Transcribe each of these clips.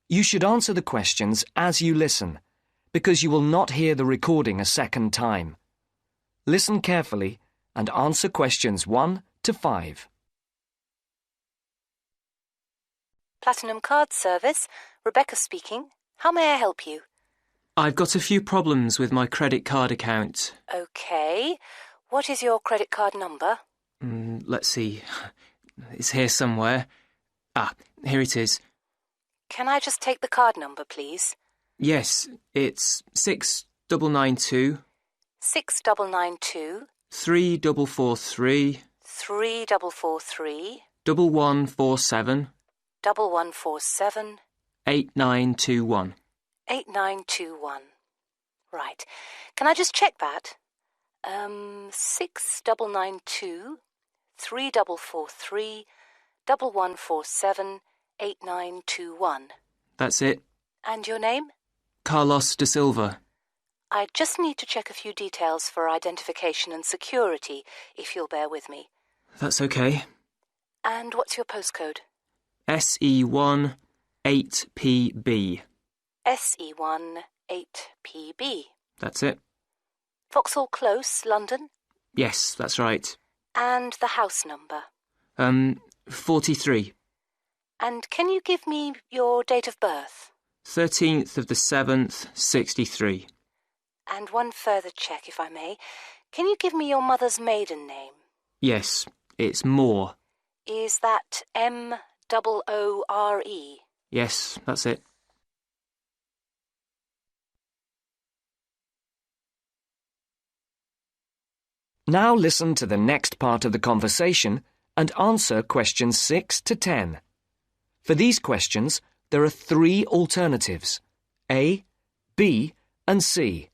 You should answer the questions as you listen, because you will not hear the recording a second time. Listen carefully and answer questions 1 to 5. Platinum Card Service, Rebecca speaking. How may I help you? I've got a few problems with my credit card account. Okay. What is your credit card number? Let's see. It's here somewhere. Here it is. Can I just take the card number, please? Yes, it's 6992 6992 3443 3443 1147 1147 8921. 8921. Right. Can I just check that? 6992 3443 1147 8921. That's it. And your name? Carlos de Silva. I just need to check a few details for identification and security, if you'll bear with me. That's okay. And what's your postcode? SE1 8PB. SE1 8PB. That's it. Vauxhall Close, London? Yes, that's right. And the house number? 43. And can you give me your date of birth? 13th of the 7th, 63. And one further check, if I may. Can you give me your mother's maiden name? Yes, it's Moore. Is that M-O-O-R-E? Yes, that's it. Now listen to the next part of the conversation and answer questions 6 to 10. For these questions, there are 3 alternatives: A, B, and C.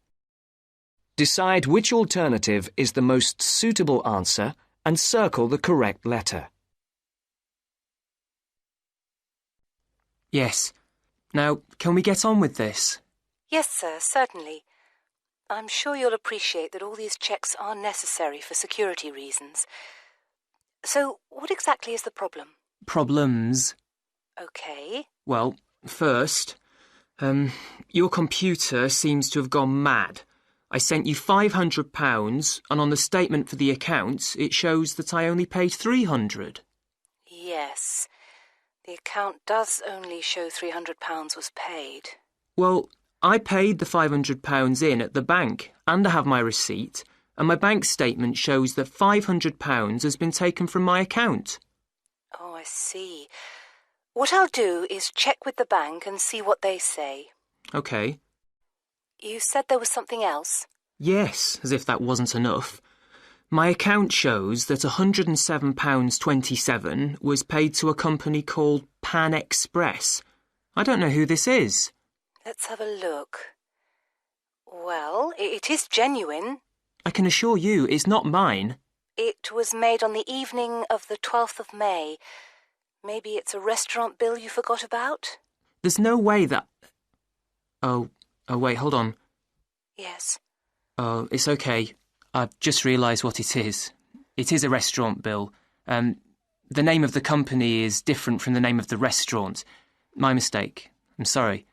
Decide which alternative is the most suitable answer and circle the correct letter. Yes. Now, can we get on with this? Yes, sir, certainly. I'm sure you'll appreciate that all these checks are necessary for security reasons. So, what exactly is the problem? Problems? Okay. Well, first, your computer seems to have gone mad. I sent you £500, and on the statement for the account, it shows that I only paid £300. Yes. The account does only show £300 was paid. Well, I paid the £500 in at the bank, and I have my receipt, and my bank statement shows that £500 has been taken from my account. Oh, I see. What I'll do is check with the bank and see what they say. OK. You said there was something else? Yes, as if that wasn't enough. My account shows that £107.27 was paid to a company called Pan Express. I don't know who this is. Let's have a look. Well, it is genuine. I can assure you it's not mine. It was made on the evening of the 12th of May. Maybe it's a restaurant bill you forgot about? There's no way that... Oh, wait, hold on. Yes. Oh, it's okay. I've just realised what it is. It is a restaurant bill. The name of the company is different from the name of the restaurant. My mistake. I'm sorry.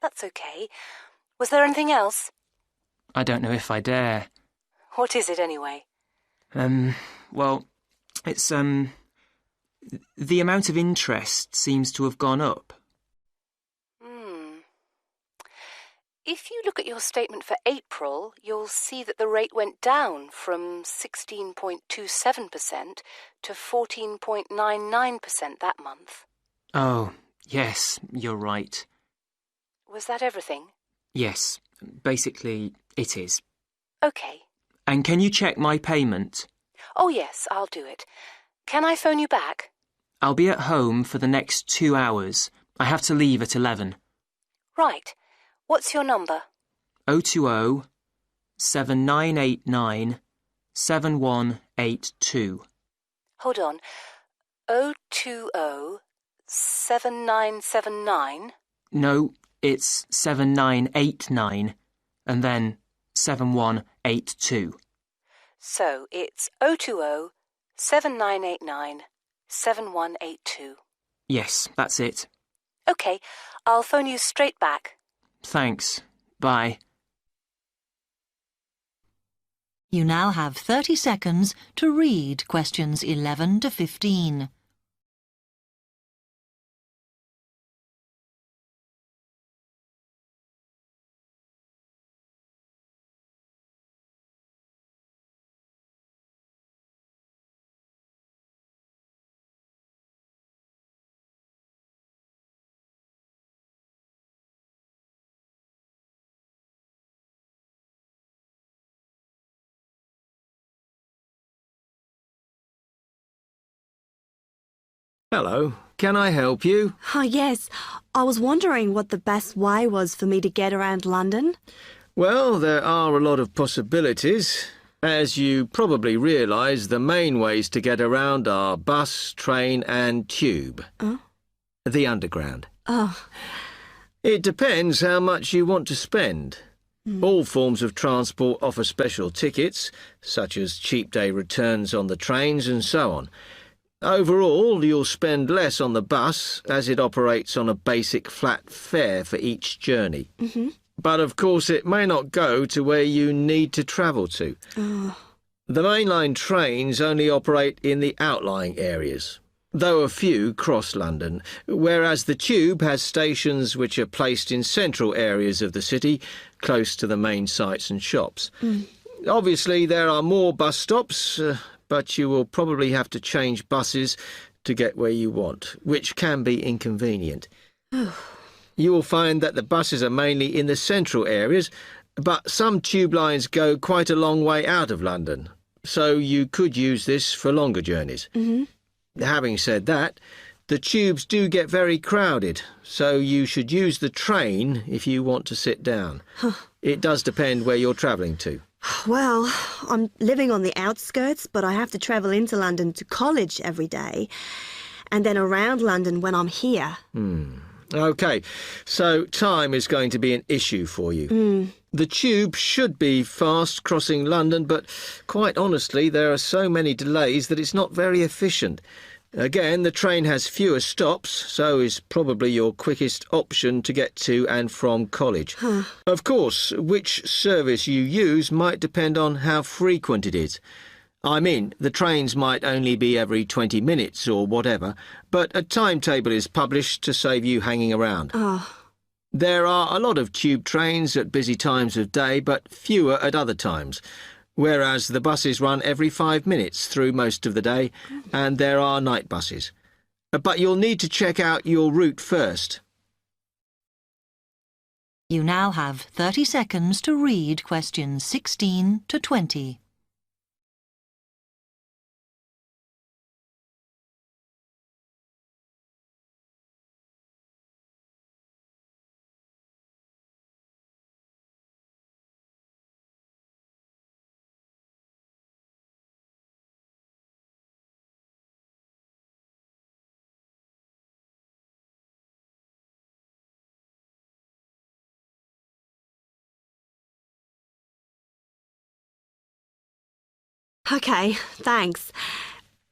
That's okay. Was there anything else? I don't know if I dare. What is it, anyway? Well, it's, the amount of interest seems to have gone up. If you look at your statement for April, you'll see that the rate went down from 16.27% to 14.99% that month. Oh, yes, you're right. Was that everything? Yes, basically, it is. OK. And can you check my payment? Oh, yes, I'll do it. Can I phone you back? I'll be at home for the next 2 hours. I have to leave at 11. Right. What's your number? 020 7989 7182. Hold on. 020 7979? No, it's 7989 and then 7182. So it's 020 7989 7182. Yes, that's it. OK, I'll phone you straight back. Thanks. Bye. You now have 30 seconds to read questions 11 to 15. Hello, can I help you? Oh, yes. I was wondering what the best way was for me to get around London. Well, there are a lot of possibilities. As you probably realise, the main ways to get around are bus, train and tube. Oh? The Underground. Oh. It depends how much you want to spend. All forms of transport offer special tickets, such as cheap day returns on the trains and so on. Overall, you'll spend less on the bus, as it operates on a basic flat fare for each journey. But of course it may not go to where you need to travel to. The mainline trains only operate in the outlying areas, though a few cross London, whereas the tube has stations which are placed in central areas of the city, close to the main sites and shops. Obviously there are more bus stops, but you will probably have to change buses to get where you want, which can be inconvenient. You will find that the buses are mainly in the central areas, but some tube lines go quite a long way out of London, so you could use this for longer journeys. Having said that, the tubes do get very crowded, so you should use the train if you want to sit down. It does depend where you're travelling to. Well, I'm living on the outskirts, but I have to travel into London to college every day, and then around London when I'm here. OK, so time is going to be an issue for you. The tube should be fast crossing London, but quite honestly, there are so many delays that it's not very efficient. Again, the train has fewer stops, so is probably your quickest option to get to and from college. Of course, which service you use might depend on how frequent it is. I mean, the trains might only be every 20 minutes or whatever, but a timetable is published to save you hanging around. There are a lot of tube trains at busy times of day, but fewer at other times, whereas the buses run every 5 minutes through most of the day, and there are night buses. But you'll need to check out your route first. You now have 30 seconds to read questions 16 to 20. OK, thanks.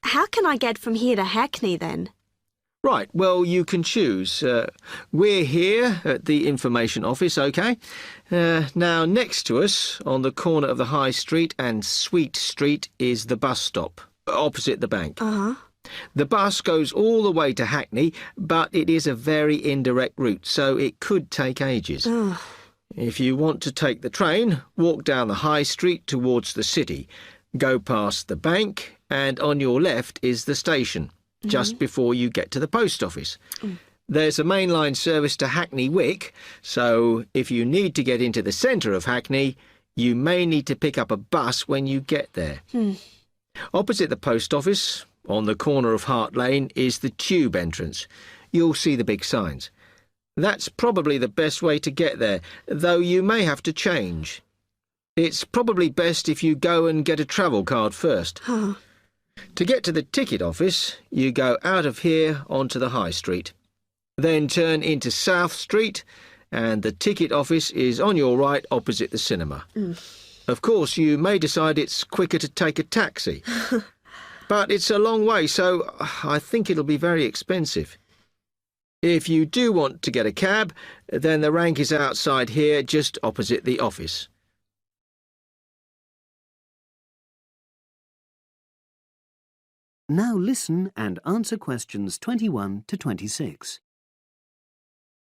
How can I get from here to Hackney then? Right, well, you can choose. We're here at the information office, OK? Now, next to us, on the corner of the High Street and Sweet Street, is the bus stop, opposite the bank. The bus goes all the way to Hackney, but it is a very indirect route, so it could take ages. If you want to take the train, walk down the High Street towards the city, go past the bank, and on your left is the station, just before you get to the post office. There's a mainline service to Hackney Wick, so if you need to get into the centre of Hackney, you may need to pick up a bus when you get there. Opposite the post office, on the corner of Hart Lane, is the tube entrance. You'll see the big signs. That's probably the best way to get there, though you may have to change. It's probably best if you go and get a travel card first. To get to the ticket office, you go out of here onto the High Street. Then turn into South Street, and the ticket office is on your right opposite the cinema. Of course, you may decide it's quicker to take a taxi. But it's a long way, so I think it'll be very expensive. If you do want to get a cab, then the rank is outside here, just opposite the office. Now listen and answer questions 21 to 26.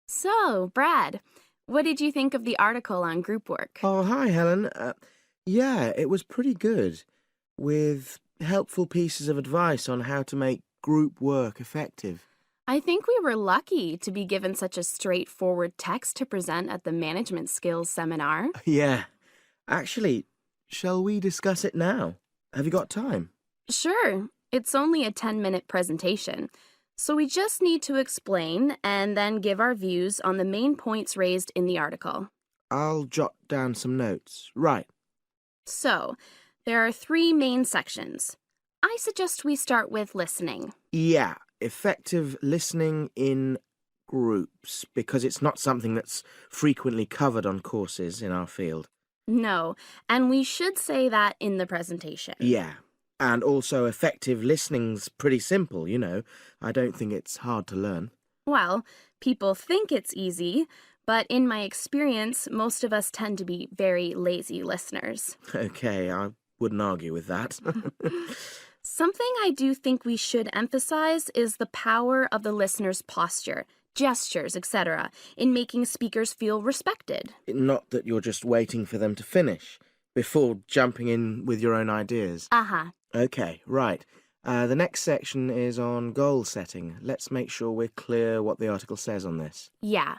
So, Brad, what did you think of the article on group work? Oh, hi, Helen. Yeah, it was pretty good, with helpful pieces of advice on how to make group work effective. I think we were lucky to be given such a straightforward text to present at the management skills seminar. Yeah. Actually, shall we discuss it now? Have you got time? Sure, it's only a 10-minute presentation, so we just need to explain and then give our views on the main points raised in the article. I'll jot down some notes. Right. So, there are 3 main sections. I suggest we start with listening. Yeah, effective listening in groups, because it's not something that's frequently covered on courses in our field. No, and we should say that in the presentation. Yeah, and also effective listening's pretty simple, you know. I don't think it's hard to learn. Well, people think it's easy, but in my experience, most of us tend to be very lazy listeners. Okay, I wouldn't argue with that. Something I do think we should emphasize is the power of the listener's posture, gestures, etc., in making speakers feel respected. Not that you're just waiting for them to finish before jumping in with your own ideas. Uh-huh. Okay, right. The next section is on goal setting. Let's make sure we're clear what the article says on this. Yeah.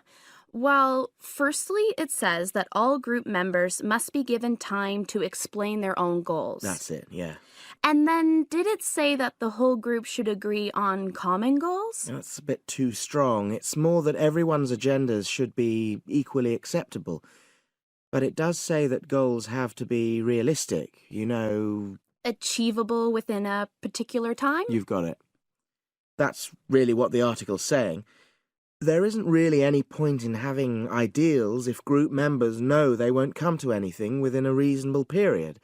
Well, firstly, it says that all group members must be given time to explain their own goals. That's it, yeah. And then, did it say that the whole group should agree on common goals? That's a bit too strong. It's more that everyone's agendas should be equally acceptable. But it does say that goals have to be realistic, you know. Achievable within a particular time? You've got it. That's really what the article's saying. There isn't really any point in having ideals if group members know they won't come to anything within a reasonable period.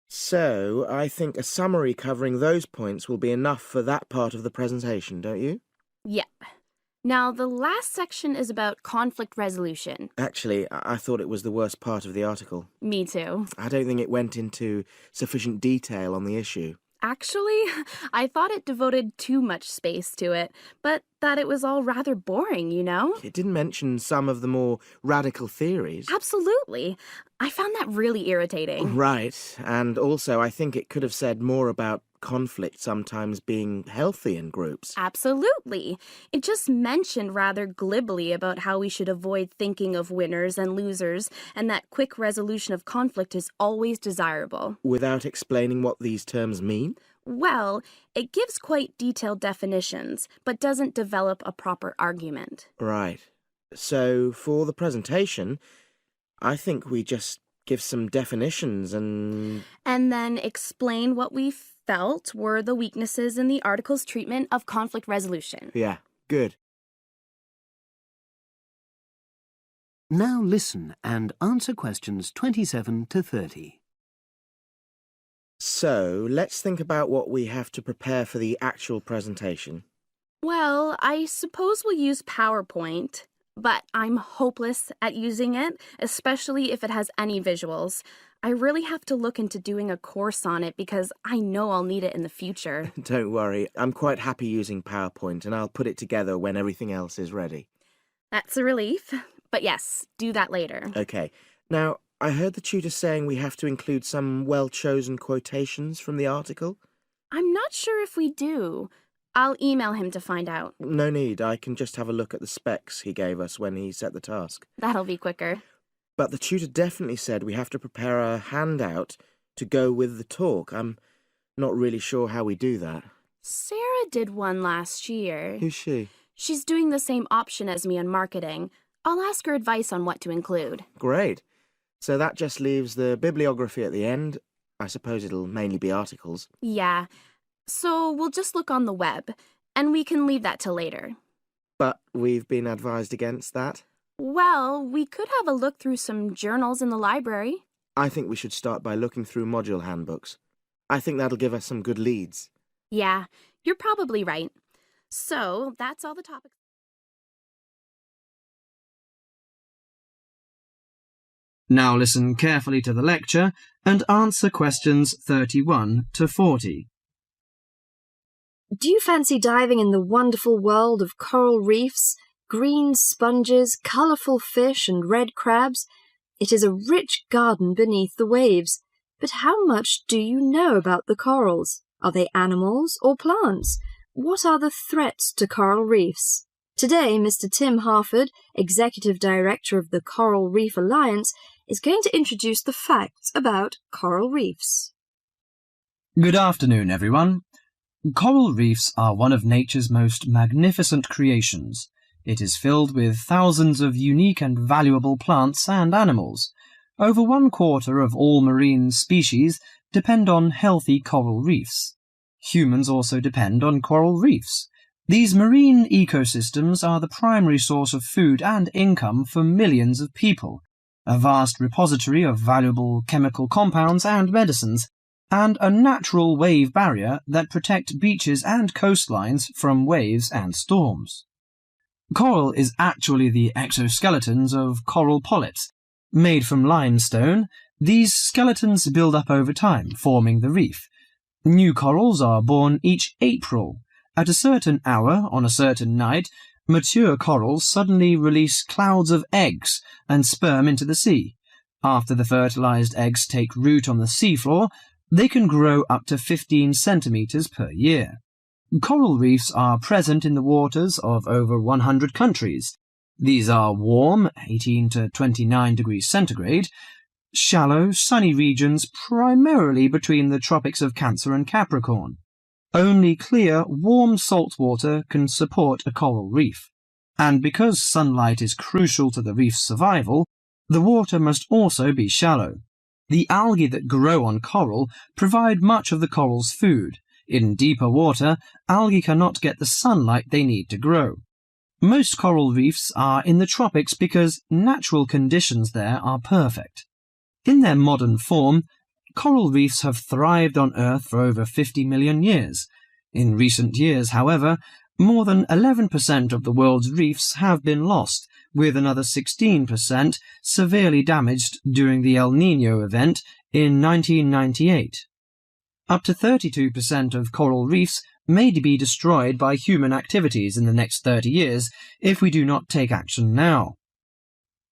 So, I think a summary covering those points will be enough for that part of the presentation, don't you? Yep. Now, the last section is about conflict resolution. Actually, I thought it was the worst part of the article. Me too. I don't think it went into sufficient detail on the issue. Actually, I thought it devoted too much space to it, but that it was all rather boring, you know? It didn't mention some of the more radical theories. Absolutely. I found that really irritating. Right, and also I think it could have said more about conflict sometimes being healthy in groups. Absolutely. It just mentioned rather glibly about how we should avoid thinking of winners and losers, and that quick resolution of conflict is always desirable. Without explaining what these terms mean? Well, it gives quite detailed definitions, but doesn't develop a proper argument. Right. So, for the presentation, I think we just give some definitions and then explain what we felt were the weaknesses in the article's treatment of conflict resolution. Yeah, good. Now listen and answer questions 27 to 30. So, let's think about what we have to prepare for the actual presentation. Well, I suppose we'll use PowerPoint, but I'm hopeless at using it, especially if it has any visuals. I really have to look into doing a course on it because I know I'll need it in the future. Don't worry, I'm quite happy using PowerPoint and I'll put it together when everything else is ready. That's a relief. But yes, do that later. Okay. Now, I heard the tutor saying we have to include some well-chosen quotations from the article. I'm not sure if we do. I'll email him to find out. No need, I can just have a look at the specs he gave us when he set the task. That'll be quicker. But the tutor definitely said we have to prepare a handout to go with the talk. I'm not really sure how we do that. Sarah did one last year. Who's she? She's doing the same option as me on marketing. I'll ask her advice on what to include. Great. So that just leaves the bibliography at the end. I suppose it'll mainly be articles. Yeah. So we'll just look on the web, and we can leave that till later. But we've been advised against that. Well, we could have a look through some journals in the library. I think we should start by looking through module handbooks. I think that'll give us some good leads. Yeah, you're probably right. So, that's all the topics. Now listen carefully to the lecture and answer questions 31 to 40. Do you fancy diving in the wonderful world of coral reefs, green sponges, colourful fish and red crabs? It is a rich garden beneath the waves. But how much do you know about the corals? Are they animals or plants? What are the threats to coral reefs? Today, Mr. Tim Harford, Executive Director of the Coral Reef Alliance, is going to introduce the facts about coral reefs. Good afternoon, everyone. Coral reefs are one of nature's most magnificent creations. It is filled with thousands of unique and valuable plants and animals. Over 1/4 of all marine species depend on healthy coral reefs. Humans also depend on coral reefs. These marine ecosystems are the primary source of food and income for millions of people, a vast repository of valuable chemical compounds and medicines, and a natural wave barrier that protect beaches and coastlines from waves and storms. Coral is actually the exoskeletons of coral polyps. Made from limestone, these skeletons build up over time, forming the reef. New corals are born each April. At a certain hour, on a certain night, mature corals suddenly release clouds of eggs and sperm into the sea. After the fertilized eggs take root on the seafloor, they can grow up to 15 centimeters per year. Coral reefs are present in the waters of over 100 countries. These are warm, 18 to 29 degrees centigrade, shallow, sunny regions primarily between the tropics of Cancer and Capricorn. Only clear, warm salt water can support a coral reef. And because sunlight is crucial to the reef's survival, the water must also be shallow. The algae that grow on coral provide much of the coral's food. In deeper water, algae cannot get the sunlight they need to grow. Most coral reefs are in the tropics because natural conditions there are perfect. In their modern form, coral reefs have thrived on Earth for over 50 million years. In recent years, however, more than 11% of the world's reefs have been lost, with another 16% severely damaged during the El Niño event in 1998. Up to 32% of coral reefs may be destroyed by human activities in the next 30 years if we do not take action now.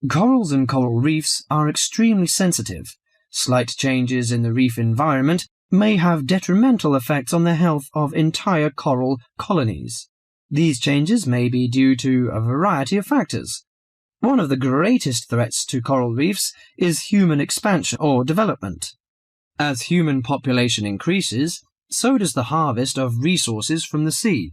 Corals and coral reefs are extremely sensitive. Slight changes in the reef environment may have detrimental effects on the health of entire coral colonies. These changes may be due to a variety of factors. One of the greatest threats to coral reefs is human expansion or development. As human population increases, so does the harvest of resources from the sea.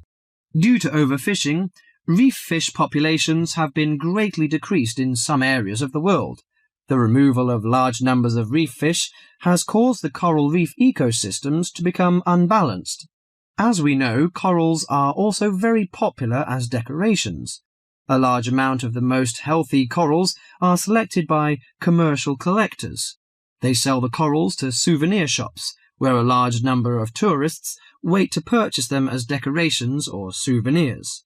Due to overfishing, reef fish populations have been greatly decreased in some areas of the world. The removal of large numbers of reef fish has caused the coral reef ecosystems to become unbalanced. As we know, corals are also very popular as decorations. A large amount of the most healthy corals are selected by commercial collectors. They sell the corals to souvenir shops, where a large number of tourists wait to purchase them as decorations or souvenirs.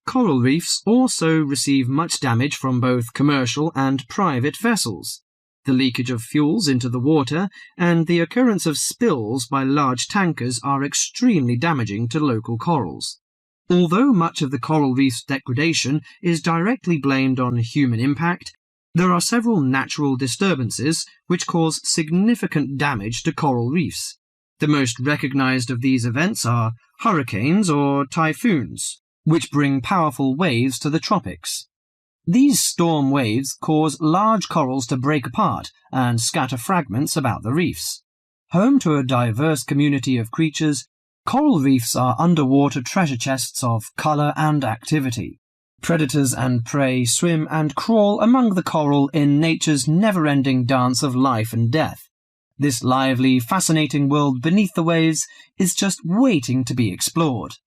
Coral reefs also receive much damage from both commercial and private vessels. The leakage of fuels into the water and the occurrence of spills by large tankers are extremely damaging to local corals. Although much of the coral reef's degradation is directly blamed on human impact, there are several natural disturbances which cause significant damage to coral reefs. The most recognized of these events are hurricanes or typhoons, which bring powerful waves to the tropics. These storm waves cause large corals to break apart and scatter fragments about the reefs. Home to a diverse community of creatures, coral reefs are underwater treasure chests of colour and activity. Predators and prey swim and crawl among the coral in nature's never-ending dance of life and death. This lively, fascinating world beneath the waves is just waiting to be explored.